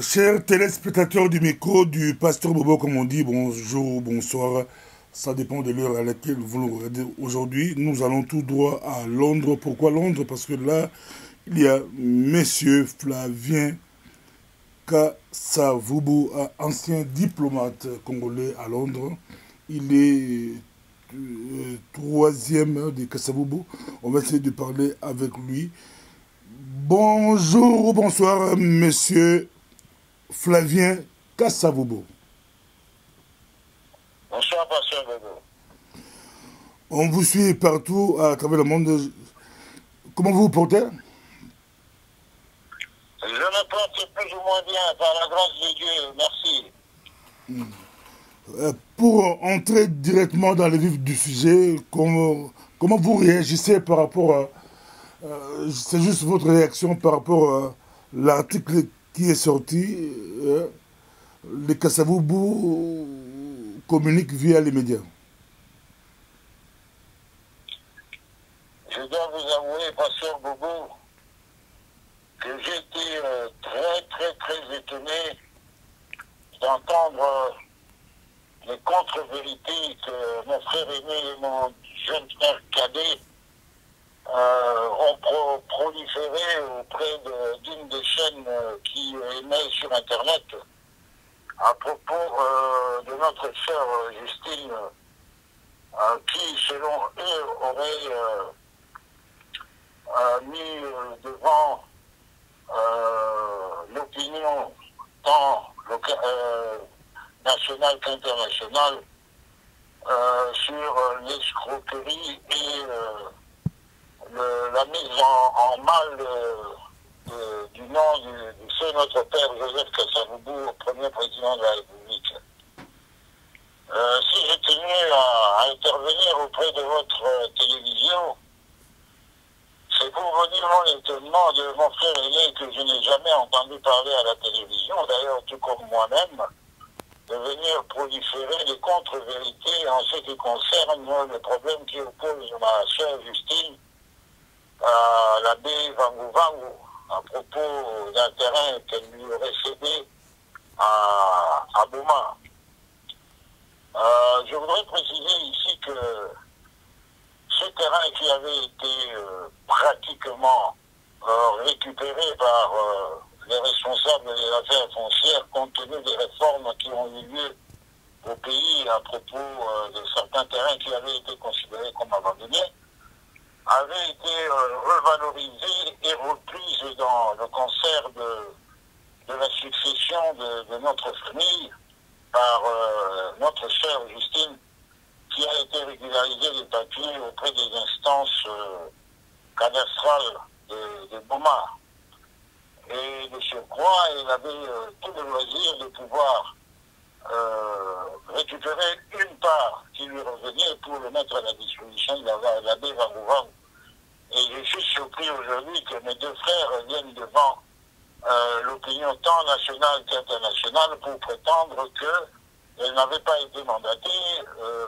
Chers téléspectateurs du micro du Pasteur Bobo, comme on dit, bonjour, bonsoir, ça dépend de l'heure à laquelle vous nous regardez aujourd'hui. Nous allons tout droit à Londres. Pourquoi Londres? Parce que là, il y a Monsieur Flavien Kassavubu, ancien diplomate congolais à Londres. Il est troisième de Kassavubu. On va essayer de parler avec lui. Bonjour ou bonsoir, Monsieur Flavien Kassavubu. Bonsoir, Pasteur Bobo. On vous suit partout à travers le monde. Comment vous vous portez? Je me porte plus ou moins bien, par la grâce de Dieu, merci. Pour entrer directement dans le vif du sujet, comment vous réagissez par rapport à... c'est juste votre réaction par rapport à l'article qui est sorti. Les Kassavubu communiquent via les médias. Je dois vous avouer, Pasteur Bobo, que j'étais très étonné d'entendre les contre-vérités que mon frère aîné et mon jeune frère cadet ont proliféré auprès d'une des chaînes qui émet sur Internet à propos de notre sœur Justine, qui, selon eux, aurait mis devant l'opinion tant nationale qu'internationale sur l'escroquerie et la mise en mal du nom du seul notre père Joseph Kassavubu, premier président de la République. Si j'ai tenu à intervenir auprès de votre télévision, c'est pour vous dire mon étonnement de mon frère aîné que je n'ai jamais entendu parler à la télévision, d'ailleurs tout comme moi-même, de venir proliférer des contre-vérités en ce qui concerne le problème qui oppose ma soeur Justine à l'abbé Vangu Vangu à propos d'un terrain qu'elle lui aurait cédé à Boma. Je voudrais préciser ici que ce terrain qui avait été pratiquement récupéré par les responsables des affaires foncières compte tenu des réformes qui ont eu lieu au pays à propos de certains terrains qui avaient été considérés comme abandonnés, avait été revalorisé et reprise dans le concert de la succession de notre famille par notre sœur Justine, qui a été régularisée les papiers auprès des instances cadastrales de Boma. Et de surcroît, elle avait tout le loisir de pouvoir récupérer une part qui lui revenait pour le mettre à la disposition de l'abbé Vangu Vangu. Et je suis surpris aujourd'hui que mes deux frères viennent devant l'opinion tant nationale qu'internationale pour prétendre qu'elle n'avait pas été mandatée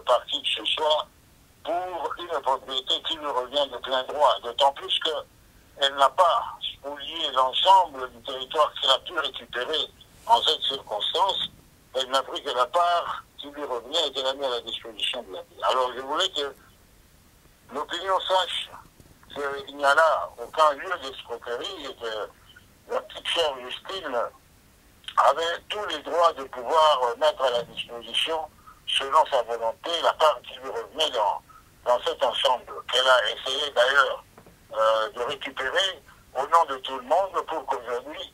par qui que ce soit pour une propriété qui lui revient de plein droit. D'autant plus qu'elle n'a pas spolié l'ensemble du territoire qu'elle a pu récupérer en cette circonstance. Elle n'a pris que la part qui lui revenait et qu'elle a mis à la disposition de la ville. Alors je voulais que l'opinion sache qu'il n'y a là aucun lieu d'escroquerie et que la petite sœur Justine avait tous les droits de pouvoir mettre à la disposition, selon sa volonté, la part qui lui revenait dans cet ensemble, qu'elle a essayé d'ailleurs de récupérer au nom de tout le monde pour qu'aujourd'hui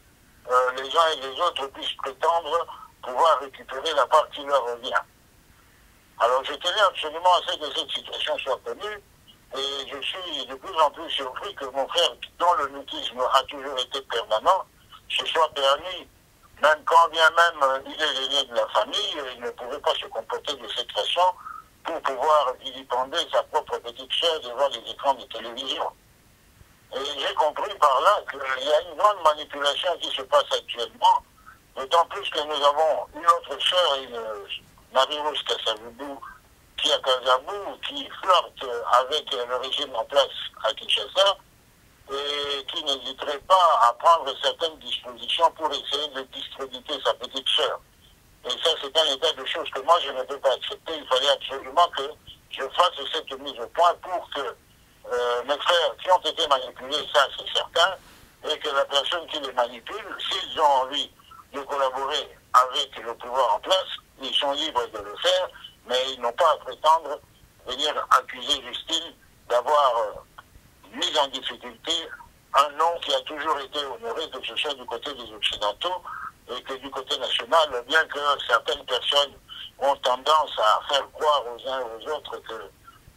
les uns et les autres puissent prétendre pouvoir récupérer la part qui leur revient. Alors je tenais absolument à ce que cette situation soit connue. Et je suis de plus en plus surpris que mon frère, dont le mutisme a toujours été permanent, se soit permis, même quand bien même il est l'aîné de la famille, il ne pouvait pas se comporter de cette façon pour pouvoir vilipender sa propre petite sœur devant les écrans de télévision. Et j'ai compris par là qu'il y a une grande manipulation qui se passe actuellement, d'autant plus que nous avons une autre sœur, Marie-Rose Kassavubu, qui est à qui flirte avec le régime en place à Kinshasa et qui n'hésiterait pas à prendre certaines dispositions pour essayer de discréditer sa petite sœur. Et ça, c'est un état de choses que moi, je ne peux pas accepter. Il fallait absolument que je fasse cette mise au point pour que mes frères qui ont été manipulés, ça c'est certain, et que la personne qui les manipule, s'ils ont envie de collaborer avec le pouvoir en place, ils sont libres de le faire, mais ils n'ont pas à prétendre venir accuser Justine d'avoir mis en difficulté un nom qui a toujours été honoré, que ce soit du côté des Occidentaux et que du côté national, bien que certaines personnes ont tendance à faire croire aux uns et aux autres que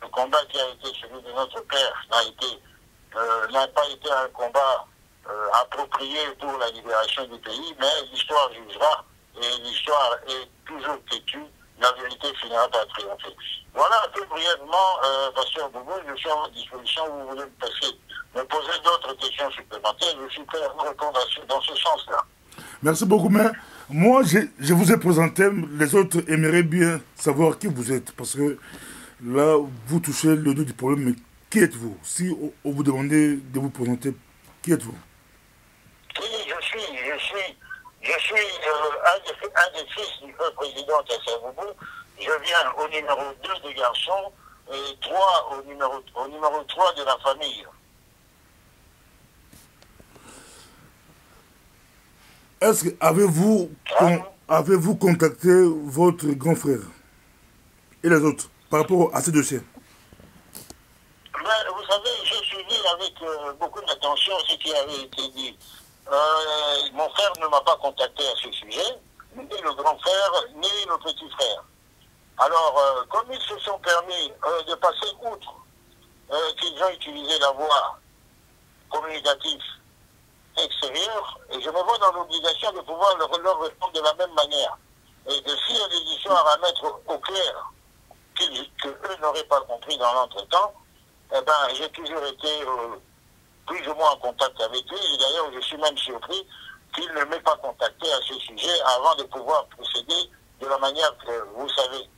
le combat qui a été celui de notre père n'a pas été un combat approprié pour la libération du pays, mais l'histoire jugera et l'histoire est toujours têtue, la vérité finira par triompher. Voilà un peu brièvement, Pasteur Boubou, je suis à votre disposition, vous voulez me poser d'autres questions supplémentaires, je suis prêt à vous répondre dans ce sens-là. Merci beaucoup, mais moi, je vous ai présenté, les autres aimeraient bien savoir qui vous êtes, parce que là, vous touchez le nœud du problème, mais qui êtes-vous? Si on vous demandait de vous présenter, qui êtes-vous? Oui, je suis un des fils du feu président Kassavubu. Je viens au numéro 2 des garçons et 3 au numéro 3 de la famille. Est-ce que avez-vous contacté votre grand frère et les autres par rapport à ces dossiers? Ben, vous savez, j'ai suivi avec beaucoup d'attention ce qui avait été dit. Mon frère ne m'a pas contacté à ce sujet, ni le grand frère, ni le petit frère. Alors, comme ils se sont permis de passer outre qu'ils ont utilisé la voie communicative extérieure, et je me vois dans l'obligation de pouvoir leur répondre de la même manière. Et que s'il y a des histoires à mettre au clair qu'eux n'auraient pas compris dans l'entretemps, eh ben, j'ai toujours été plus ou moins en contact avec lui, et d'ailleurs je suis même surpris qu'il ne m'ait pas contacté à ce sujet avant de pouvoir procéder de la manière que vous savez.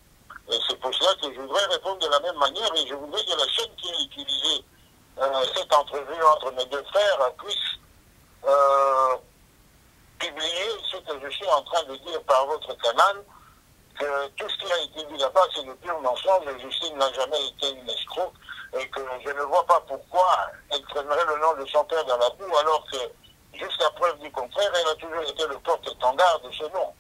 Et c'est pour cela que je voudrais répondre de la même manière, et je voudrais que la chaîne qui a utilisé cette entrevue entre mes deux frères puisse publier ce que je suis en train de dire par votre canal, que tout ce qui a été dit là-bas, c'est le pur mensonge. Justine n'a jamais été une escroc et que je ne vois pas pourquoi elle traînerait le nom de son père dans la boue alors que, jusqu'à preuve du contraire, elle a toujours été le porte-étendard de ce nom.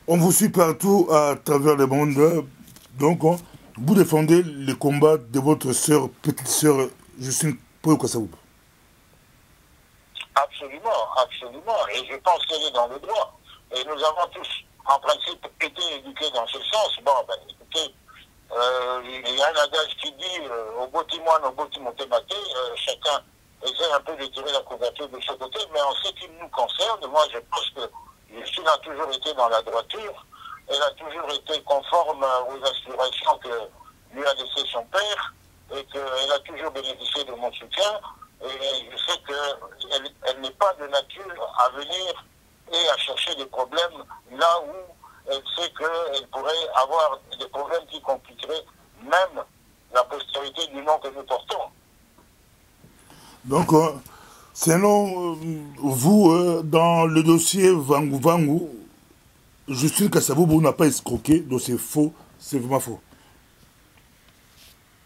On vous suit partout à travers le monde, donc vous défendez le combat de votre sœur, petite sœur Justine Poyo Kassavubu. Absolument, absolument. Et je pense qu'elle est dans le droit. Et nous avons tous, en principe, été éduqués dans ce sens. Bon, ben, écoutez, il y a un adage qui dit au beau timoine, au beau timothée maté, chacun essaie un peu de tirer la couverture de ce côté, mais en ce qui nous concerne, moi je pense que Justine a toujours été dans la droiture, elle a toujours été conforme aux aspirations que lui a laissé son père, et qu'elle a toujours bénéficié de mon soutien. Et je sais qu'elle n'est pas de nature à venir et à chercher des problèmes là où elle sait qu'elle pourrait avoir des problèmes qui compliqueraient même la postérité du nom que nous portons. Donc, selon vous, dans le dossier Vangu Vangu, Justine Kassavubu n'a pas escroqué, donc c'est faux, c'est vraiment faux.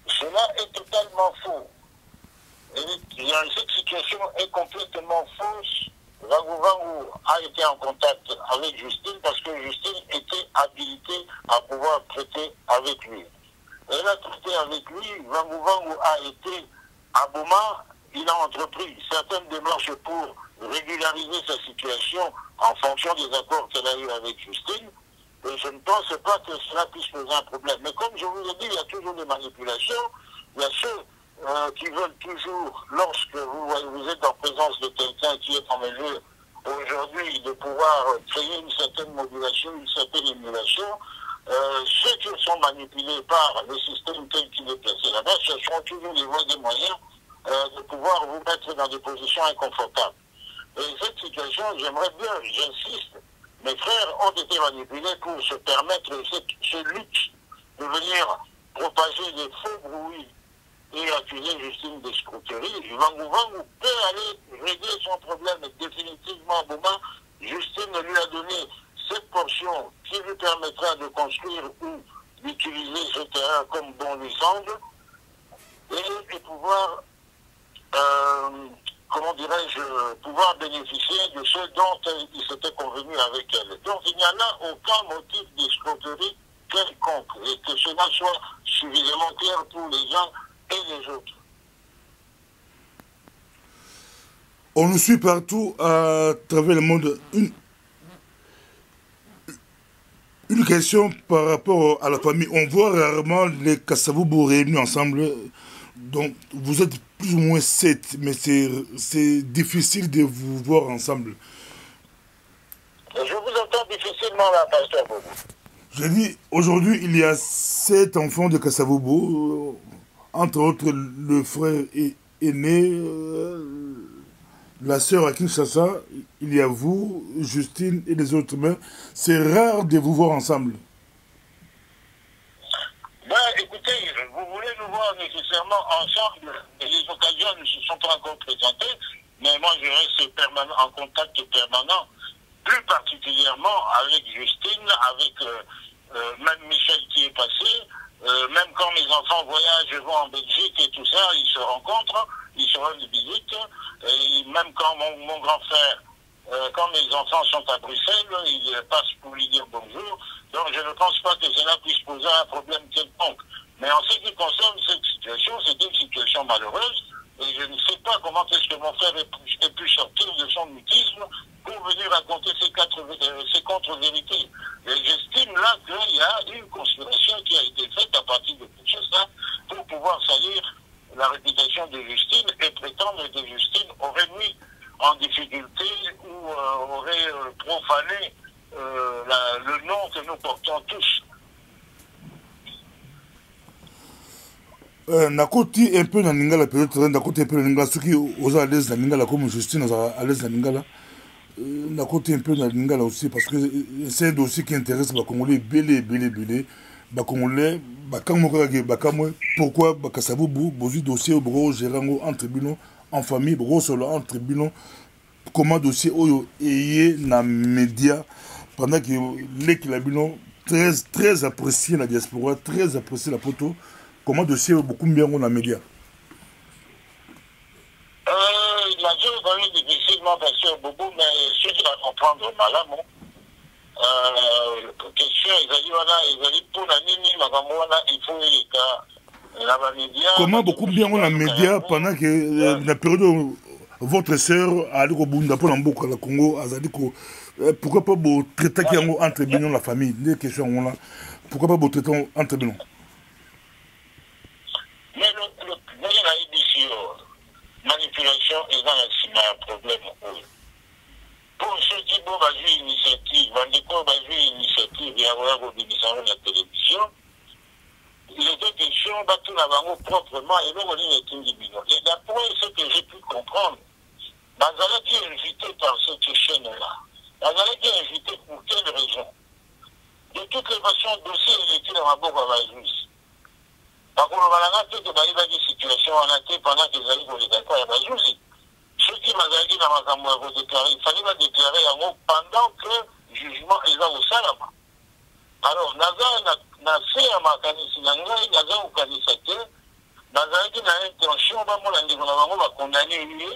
Cela est totalement faux. Cette situation est complètement fausse. Vangu Vangu a été en contact avec Justine parce que Justine était habilitée à pouvoir traiter avec lui. Elle a traité avec lui, Vangu Vangu a été à Boma, il a entrepris certaines démarches pour régulariser sa situation en fonction des accords qu'elle a eus avec Justine. Et je ne pense pas que cela puisse poser un problème. Mais comme je vous l'ai dit, il y a toujours des manipulations. Il y a ceux qui veulent toujours, lorsque vous êtes en présence de quelqu'un qui est en mesure aujourd'hui de pouvoir créer une certaine modulation, une certaine émulation, ceux qui sont manipulés par le système tel qu'il est placé là-bas, ce seront toujours les voies des moyens de pouvoir vous mettre dans des positions inconfortables. Et cette situation, j'aimerais bien, j'insiste, mes frères ont été manipulés pour se permettre ce luxe de venir propager des faux bruits et à accuser Justine d'escroquerie, Vangu peut aller régler son problème définitivement au moment. Justine lui a donné cette portion qui lui permettra de construire ou d'utiliser ce terrain comme bon lui semble et de pouvoir, comment dirais-je, pouvoir bénéficier de ce dont il s'était convenu avec elle. Donc il n'y en a aucun motif d'escroquerie quelconque et que cela soit suffisamment clair pour les uns et les autres. On nous suit partout à travers le monde. Une question par rapport à la famille. On voit rarement les Kasavubu réunis ensemble. Donc, vous êtes plus ou moins 7, mais c'est difficile de vous voir ensemble. Je vous entends difficilement là, pasteur Bobo. Je dis, aujourd'hui, il y a 7 enfants de Kasavubu, entre autres le frère aîné, la sœur à Kinshasa, il y a vous, Justine et les autres, mais c'est rare de vous voir ensemble. Ben, écoutez, vous voulez nous voir nécessairement ensemble, et les occasions ne se sont pas encore présentées, mais moi je reste en contact permanent, plus particulièrement avec Justine, avec même Michel qui est passé, même quand mes enfants voyagent, vont en Belgique et tout ça, ils se rencontrent, ils se rendent visite, et même quand mon grand frère, quand mes enfants sont à Bruxelles, ils passent pour lui dire bonjour. Donc je ne pense pas que cela puisse poser un problème quelconque. Mais en ce qui concerne cette situation, c'est une situation malheureuse, et je ne sais pas comment est-ce que mon frère ait pu sortir de son mutisme pour venir raconter ces contre-vérités. Et j'estime là qu'il y a une conspiration qui a été faite à partir de Kinshasa pour pouvoir salir la réputation de Justine et prétendre que Justine aurait mis en difficulté ou aurait profané le nom que nous portons tous. Nakoti un peu dans Lingala, peut-être, Nakoti un peu dans Lingala, ceux qui osent aller dans Lingala, comme Justine à l'aise dans Lingala, Nakoti un peu dans Lingala aussi, parce que c'est un dossier qui intéresse les Congolais, belé, les Congolais, pourquoi Kasavubu, Bozu dossier au gérant en tribunal, en famille, solo en tribunal, comment dossier oyo ayé na média, pendant que les Kilabino, très apprécié la diaspora, très apprécié la photo, comment dossier beaucoup bien dans les médias? La chose est difficilement passée au bout, mais ceux qui vont comprendre malamment, question, ils allaient pour la nini, il faut les cas, la média. Comment beaucoup bien dans les médias pendant que la période où votre sœur a dit au Bunda pour l'Amboka, le Congo, a dit que pourquoi pas vous traiter entre Bino la famille, les questions là, pourquoi pas vous traiter entre Bino? Mais le manipulation est dans un problème. Pour ceux qui ont une initiative, il y a la télévision, il était question de tout l'avant proprement et non et d'après ce que j'ai pu comprendre, Bazala qui est invité par cette chaîne-là, Bazala qui est invité pour quelle raison? De toutes les façons, le dossier était dans ma boîte à la justice. Par contre, on a dit que il y a des situations en été pendant que les amis pour les accords à la justice. Ceux qui m'ont dit dans ma déclaré, il fallait déclarer en haut pendant que le jugement est là au Salama. Alors, Naza fait un mécanisme, Naza au Kanisate, Naza qui a l'intention, on va condamner lui,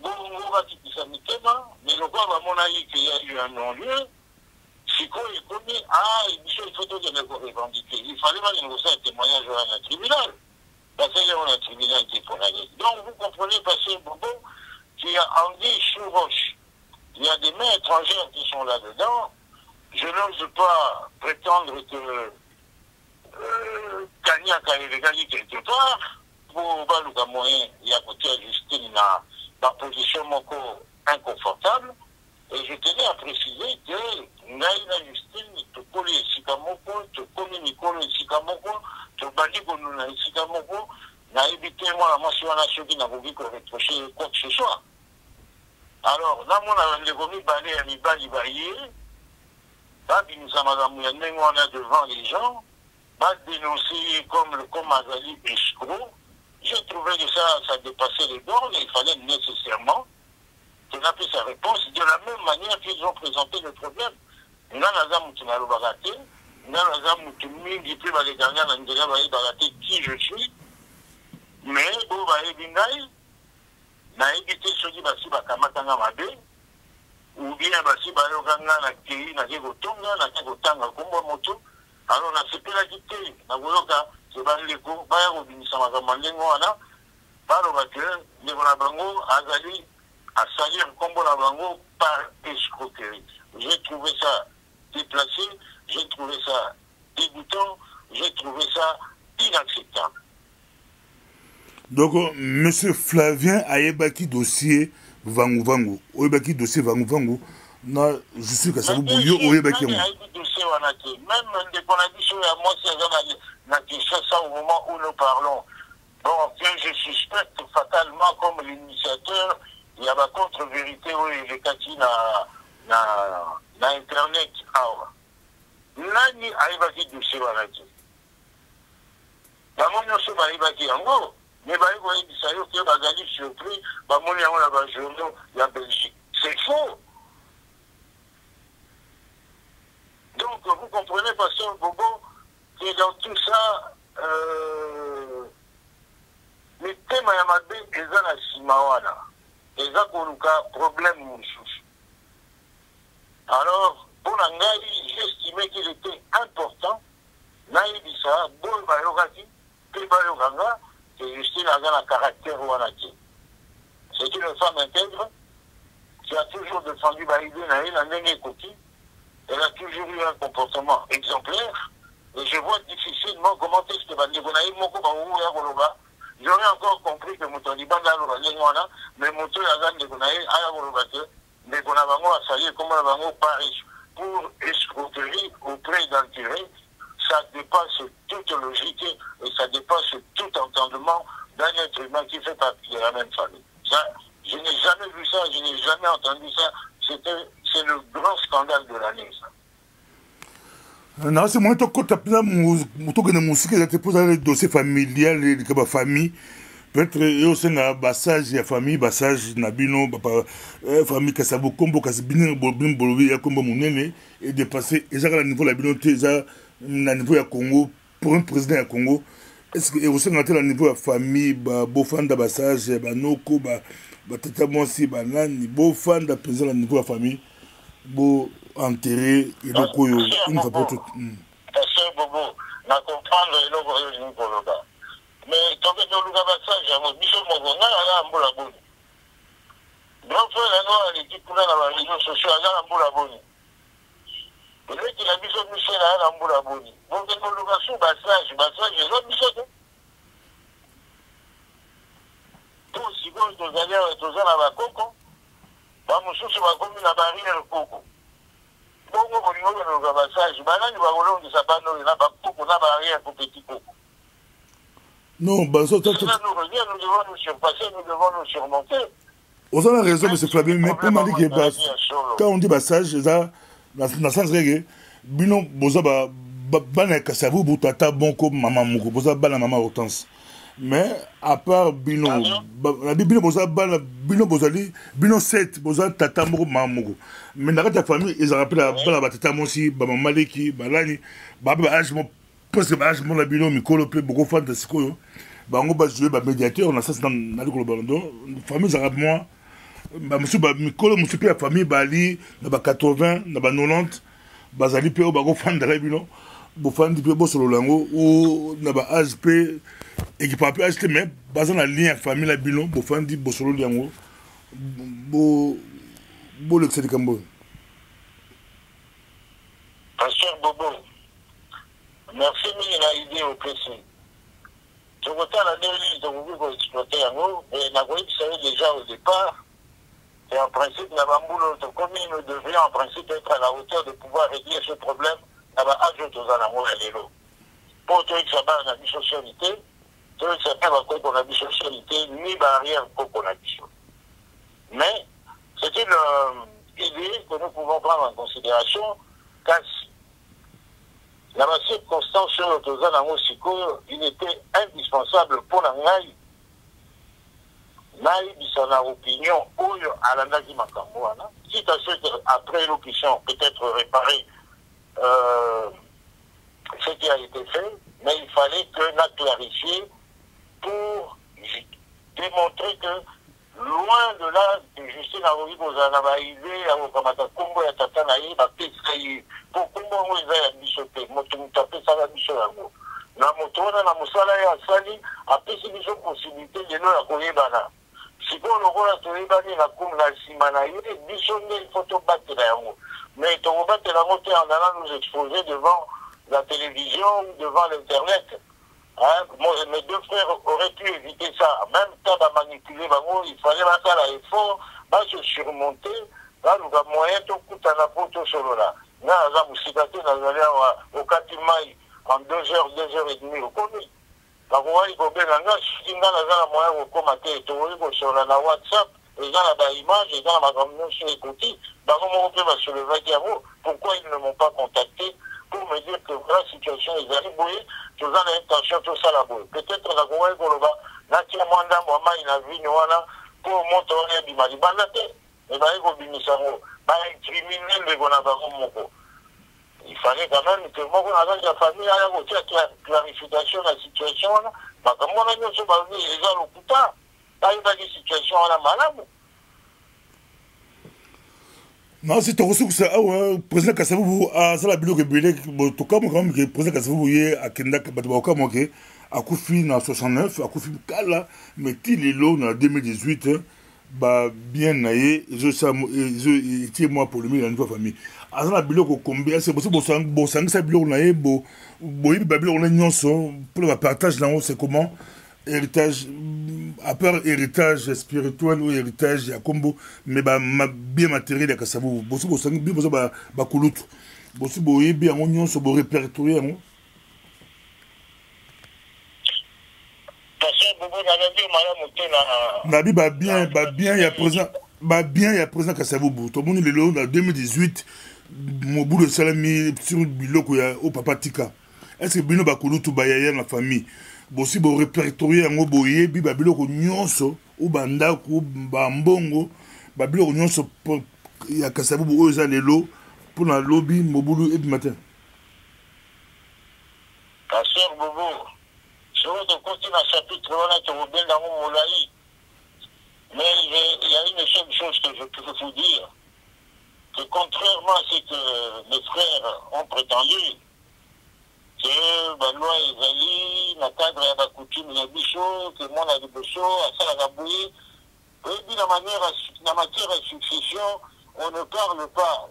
on va quitter sa mitema, mais le quoi va qu'il y a eu un non-lieu. Si quoi est commis, il faut tout de revendiquer. Il fallait pas négocier un témoignage à un tribunal. Parce qu'il y a un tribunal qui est pour aller. Donc vous comprenez, parce que Bobo, qu'il y a anguille sous roche. Il y a des mains étrangères qui sont là-dedans. Je n'ose pas prétendre que Kanya a illégali quelque part. Pour Balouka moyen, il y a côté à Justine dans position moko inconfortable. Et je tenais à préciser que Ngaïna Justine, te colle Sikamoko, te colle Nicole Sikamoko, te bandi Gonuna Sikamoko, n'a évité moi la mention à la chose n'a voulu qu'on reprocher quoi que ce soit. Alors, là, on a vomi balé à Nibali Baye, nous avons devant les gens, dénoncer comme Azali escroc, j'ai trouvé que ça dépassait les bornes, il fallait nécessairement qu'on ait sa réponse de la même manière qu'ils ont présenté le problème. Nous avons qui je suis, mais bon, na évité ce qui va se passer, ou bien basi bayokanga na kei na kekotonga na kekotanga kombo moto alors na sepela kite na koyoka sebaleko baya kobimisa makambo ndenge wana baloba ke ndeko na bango azali asalir kombo na bango par escroquerie. J'ai trouvé ça déplacé, j'ai trouvé ça dégoûtant, j'ai trouvé ça inacceptable. Donc, M. Flavien Ayebaki dossier Vangu Vangu, Oyebaki dossier Vangu Vangu, non, je suis que ça vous bouille, Oyebaki. Même dès qu'on a dit sur la moitié, on a dit ça au moment où nous parlons. Bon, je suspecte fatalement comme l'initiateur, il y a ma contre-vérité, oui, les kati na Internet. Nani Ayebaki dossier Wanaki. La mono se Ayebaki en gros. Mais bah, vous voyez, ça y est, que Bazali surpris, bah, mon lien, on a journaux, la Belgique. C'est faux. Donc, vous comprenez, Pasteur Bobo, que dans tout ça, les thèmes à Yamabé, ils ont la Simawana. Ils ont problème, mon chouche. Alors, pour l'Angaï, j'estimais qu'il était important, Naïbissa, Bol Bayogati, Pébayoganga, que Justine a un caractère ouanaki. C'est une femme intègre qui a toujours défendu Baïdé Naïl en Nénékoti. Elle a toujours eu un comportement exemplaire. Et je vois difficilement comment est-ce que Bandégonaï Moko Baou Yagoloba. J'aurais encore compris que Moutoniban Laloba Lémoana, mais Moutou Yagan Degonaï Ayagoloba, Degonabango a sali comme Bango Paris pour escroquerie auprès d'intérêt. Ça dépasse toute logique et ça dépasse tout entendement d'un être humain qui fait partie de la même famille. Ça, je n'ai jamais vu ça, je n'ai jamais entendu ça. C'est le grand scandale de l'année, ça. Non, c'est moi qui ai musique, j'ai posé le dossier familial, les famille. Peut-être aussi na bassage ya famille, bassage na bino, famille Kasabo Kombo, Kasabini, Bobin, Bolobi, Yakombo Mounene, et dépasser, et ça à niveau la binoté, ça na niveau ya Congo, pour un président ya Congo. Est-ce que aussi na niveau ya famille, Bofanda bassage, Banoko, Tata Monsi, Banani, Bofanda président à niveau ya famille, Bo enterré, et donc une fois pour toutes. Pasteur Bobo, na comprendre et l'ouvrir une Boloba. Mais quand on a passage, je me dis, on a un bon abonné. Grand frère, la l'équipe pour la réseaux sociaux, un bon abonné. Le mec, il a mis son Michel à un bon abonné. Donc, on a sous passage, les autres Michel. Pour si vous êtes aux alliés, aux alliés à Coco, monsieur, c'est comme la barrière Coco. Donc, on a un passage, maintenant, il va rouler de sa panneau, il n'a pas Coco, la barrière pour petit Coco. Non, nous devons nous surpasser, nous devons nous surmonter. Vous avez raison, M. Flavien, mais pour m'indiquer que quand on dit passage, dans le sens régulier, bino boza bana kasavu butata bonko maman moko boza bana maman Hortense. Mais à part bino bino boza bana bino bozali bino 7 boza tata moko maman moko. Mais dans ta famille, ils rappellent bana batata mosi, maman Maleki, balani, baba âge parce que je mon abino mikolo pe beaucoup fan de sikoyo bango ba jouer ba médiateur on a ça dans le ballon famille arabe moi ba monsieur ba mikolo monsieur pe la famille bali na ba 80 na ba 90 bazali pe ba go fan de abino bo fan di pe bo solo lango ou na ba âge pe et qui pas peut acheter mais bazan la lien famille la bino bo fan di bo solo lango bo le c'est cambo Pasteur Bobo. Merci, mais il a idée au PC. Je votais la délire de vous pour exploiter un mot, et la voyez, vous savez déjà au départ, et en principe, la Bamboule, comme nous devrions en principe être à la hauteur de pouvoir régler ce problème, la va ajouter aux amours et les lots. Pour tout ça, on a bisocialité, tout ça, on a bisocialité, ni barrière pour qu'on a bisocialité. Mais, c'est une idée que nous pouvons prendre en considération, car dans la circonstance sur l'autosan à Mosiko, il était indispensable pour l'Angaï naïbisa na opinion oyo alandaki makambo wana, quitte à ce qu'après nous puissions peut-être réparer ce qui a été fait, mais il fallait que nous clarifier pour démontrer que loin de là, Justine a voulu qu'on a arrivé à Okamata Kombo et Tatanaï, à Pessaï, pour Kombo, on les a bichoté, Motumutapé, ça va bichoter. Na motona na musala ya sali apesi biso possibilité de no ya koyebana sikoyo lokola toyebani na kumu na nsima na ye biso nde il faut tobatela yango mais tokobatela yango te en allant nous exposer devant la télévision ou devant l'internet. Hein? Mes deux frères auraient pu éviter ça. Même temps de manipuler, il fallait faire l'effort, se surmonter. Là, nous avons moyen de tout à photo solo là. Là, nous allons au Katimaï en 2 heures, 2 heures et demie. Vous connaissez? La roi, il faut bien la moyen de commenter, sur la WhatsApp, et dans la image, et dans la communion sur les côtés. Pourquoi ils ne m'ont pas contacté pour me dire que la situation est arrivée, tu as l'intention de ça là-bas. Peut-être la Goua et Goloba, là, tu as moins d'un moment, il a vu, pour monter du Mali. Et bien, il faut bien un criminel de Gonabaro. Il fallait quand même que moi, la famille, a la clarification de la situation. Comme on a dit, on va venir les gens au putain. Pas une situation à la malade. Non, c'est ton ressource. Ah ouais, président Kassabou, ah, ça la bilo que Bélé, tout comme quand même, que président Kassabou, à Kendak, Batouaka, manqué, à Koufi en 69, à Koufi Kala, mais il est là en 2018, bah, bien naïe, je tiens moi pour le milieu de la nouvelle famille. Ah, ça la bilo que combien, c'est possible, bon, ça bilo naïe, bon, il babilo, on a une nyonso, pour le partage là-haut, c'est comment? Héritage, à part héritage spirituel ou héritage ya kombo, mais bien matériel ya Kassabou. Bosi bosangi bien bosa ba kulutu. Bosi boye bien on nyon so bo répertorier ngo. Parce que bobo na ndio mala mutela. Nabi bien ya président Kassabou. To moni lelo na 2018 mobu le salami sur biloko ya au papa Tika. Est-ce que bino ba kulutu ba ya na famille? Bosi bo répertorier yango boye bi babiloko nyonso ou bandako bambongo babiloko nyonso ya Kassabou oyo eza lelo pour na lobby mobulu et matin. Pasteur Bobo, sur le côté d'un chapitre, on a trouvé dans mon moulaï. Mais il y a une seule chose que je peux vous dire, que contrairement à ce que mes frères ont prétendu, que la loi ezali na cadre ya ba coutume ya biso que mon a liboso asala ka boye et la matière de succession on ne parle pas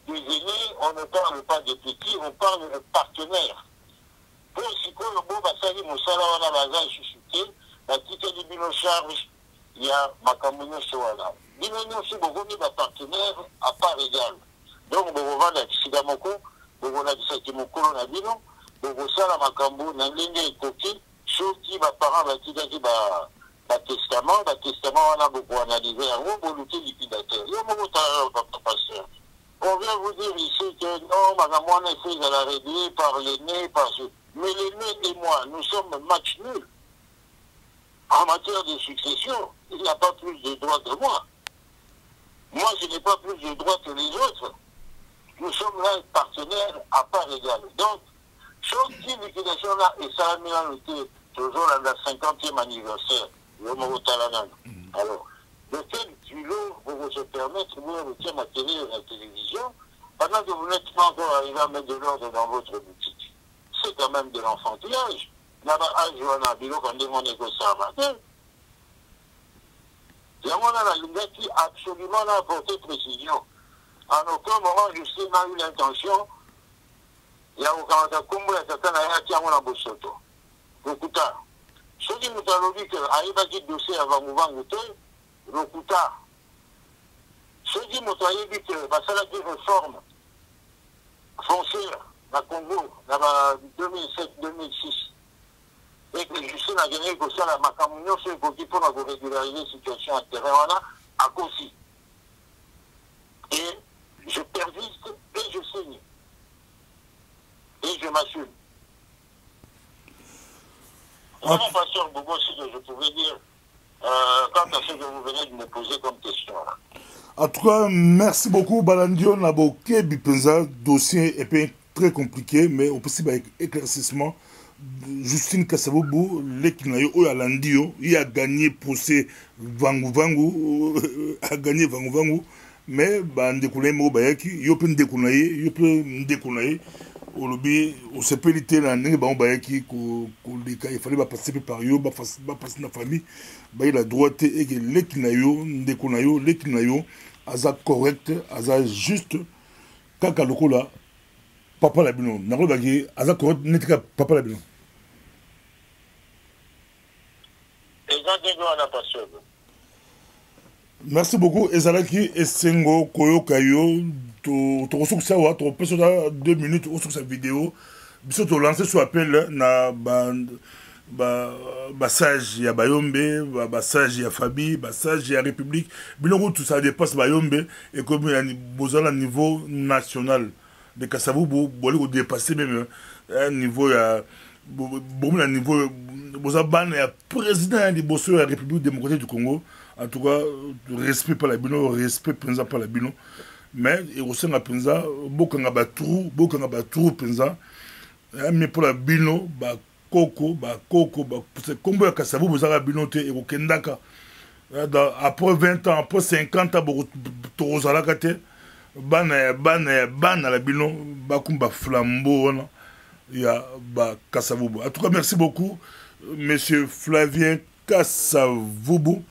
des aînés, on ne parle pas des petits, on parle de partenaires. Pour sikoyo bo basali mosala wana baza suscité batikeli bino charge ya makambo nyonso wana bino nyonso bokomi bapartenaire à part égale donc bokovanda sika moko bokolakisaki mokolo na bino bokosala makambo na ndenge ekoki soki baparent batikaki batestament wana bokoanalyse yango boluki liquidateur yo moko pasteur on vient vous dire ici que non makambo wana il faut ezala réglé par l'aîné par ce mais l'aîné et moi nous sommes match nul en matière de succession il n'a pas plus de droits que moi je n'ai pas plus de droits que les autres nous sommes là partenaires à part égale donc chose qui liquidation là et ça a mis en été toujours à la 50e anniversaire alors de quel culot vous se permettre de retirer ma télé et la télévision pendant que vous n'êtes pas encore arrivé à mettre de l'ordre dans votre boutique c'est quand même de l'enfantillage là-bas à Joana Bilo quand on est conservateur il y a un lingua qui absolument n'a apporté précision en aucun moment Justine n'a eu l'intention il y a un combo à certains qui ont un bosoto. Lokuta. Ce qui nous a dit que Aïba qui dossier avant mouvement goûté, Lokuta. Ce qui nous a dit que Basala qui réforme foncière, la Congo, dans 2007-2006, et que Justine a gagné que ça, la Macamunion, c'est pour régulariser la situation à terrain, à Kossi. Et je persiste et je signe. Et je m'assume. Vraiment, pasteur Bobo, ce que je pouvais dire, quant à ce que vous venez de me poser comme question. En tout cas, merci beaucoup, Balandio Naboke Bipenza, dossier est pas très compliqué, mais on peut aussi avec éclaircissement. Justine Kassaboubou, l'équinayo, Oyalandio, il a gagné procès Vangu Vangu, a gagné Vangu Vangu, mais Ndekounaye Mobayaki, Yopen Ndekounaye, Yopen Ndekounaye, au lobby, au CPLT, Bayaki, il fallait passer par Yo, passer dans la famille, il a droit et que l'équinayo, Ndekounayo, l'équinayo, aza correct, aza juste, Kaka Lokola, Papa Labino, Naro Bagé, aza correct, n'était Papa Labino. Merci beaucoup. Ezalaki Esengo Koyo Kayo. Tu reçois ça, tu reçois 2 minutes sur cette vidéo. Tu te lances sur appel na sage ya Bayombe, sage ya Fabi, sage ya République. Bilongo tout ça dépasse Bayombe et comme il y a besoin à niveau national de Kassavoubou, vous dépasser même un niveau bon à niveau Bozaban est président de la République démocratique du Congo. En tout cas, respect par la bino, respect penza par la bino. Mais il y a aussi un penza, beaucoup de trou penza. Mais pour la bino, koko, c'est comme le Kassabou, vous avez bino et au Kendaka. Après 20 ans, après 50 ans, beaucoup de Zalakate, ban à la bino, bakumba flambeau. Il y a Kassavoubou. En tout cas, merci beaucoup, monsieur Flavien Kassavoubou.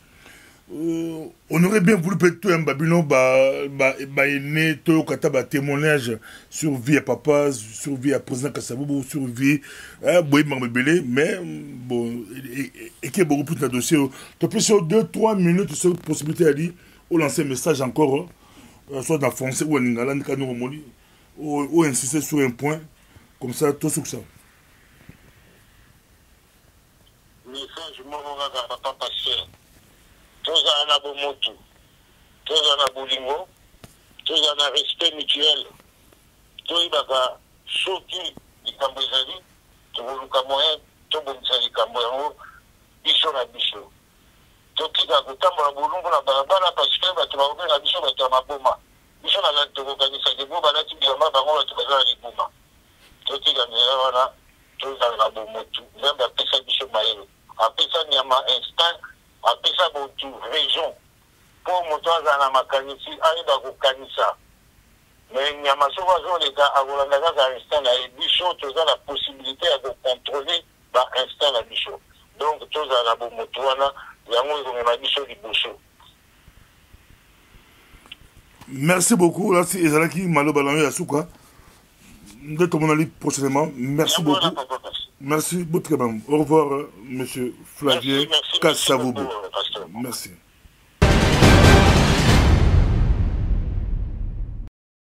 On aurait bien voulu peut-être un babino témoignage sur vie à papa, sur vie à président Kassavoubou, sur vie mais bon, et qui est beaucoup plus de dossier. Tu peux sur 2-3 minutes sur possibilité à dire ou lancer un message encore, soit dans le français ou en lingala, ou insister sur un point. Comme ça, tout ça. Message, moi, papa pasteur. Tous en a bon motu. Tous en a bolingo. Tous en a respect mutuel. Tous y a sauté du Cambozali. Tous les Camoyens, tous les Camoyens, bichon à bichon. Tous qui a goûté à boulongo la barabara parce que tu vas ouvrir la bichon à ma boma. Bichon à l'organisation de Boba, là, tu dis à ma baron, tu vas à l'Iboma. Tout est gagné, voilà, tout est dans la moto. Même après ça, Bichon Maël. Après ça, il y a un instant, après ça, il y a une région. Pour moto, il y a un mécanisme, il y a un mécanisme. Mais il y a un souvent, les gars, à un instant, Bichon, tu as la possibilité de contrôler l'instant la Bichon. Donc, tout est dans la moto, il y a un Bichon du Bouchon. Merci beaucoup. Là, c'est Ezalaki Malo Balamé Asuka. De ton avis prochainement. Merci beaucoup. Merci beaucoup. Au revoir, monsieur Flavien Kassavoubou. Merci.